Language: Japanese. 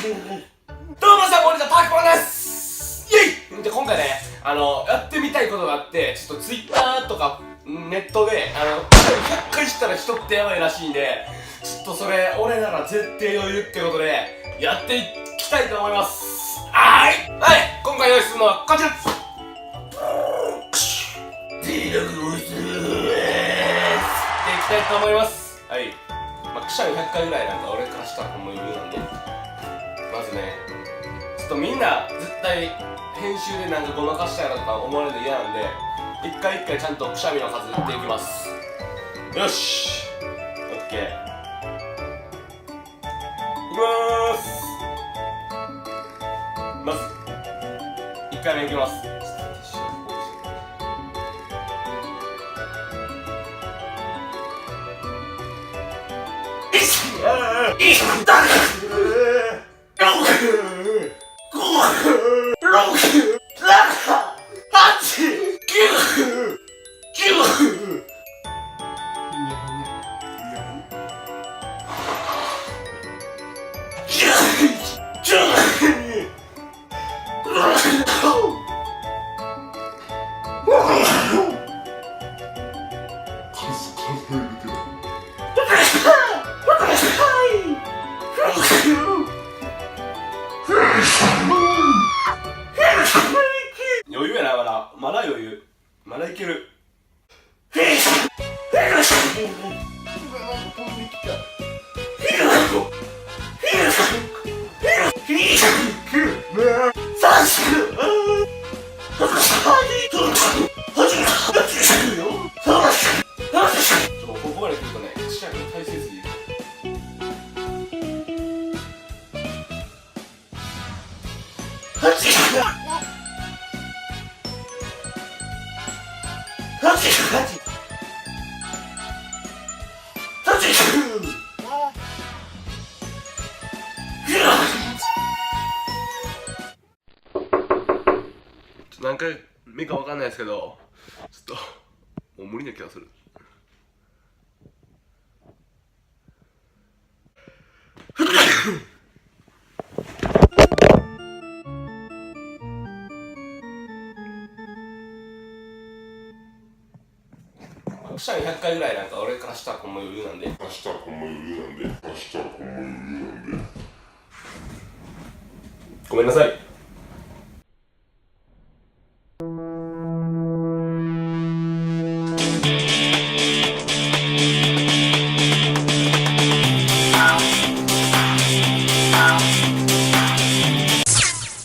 どうもさん、こんにちは、たくぽんです。イェイ。で、今回ね、やってみたいことがあって、ちょっと Twitter とかネットで、100回したら人ってやばいらしいんで、ちょっとそれ、俺なら絶対余裕ってことで、やっていきたいと思います。はい、今回用意するのはこちら。D6号室でいきたいと思います。はい。まあ、くしゃみ100回ぐらいなんか俺からしたらほんま余裕なんで。まずね、ちょっとみんな絶対編集でなんかごまかしたやろとか思われるの嫌なんで、一回一回ちゃんとくしゃみの数言っていきます。よし、オッケー、いきまーす。まず1回目いきます。余裕やな、まだ余裕、まだいける。ここまで来るとね、くしゃみ大切すぎる。何回目かわかんないですけど、ちょっともう無理な気がする。くしゃみ100回ぐらいなんか俺からしたらほんま余裕なんで。ごめんなさい。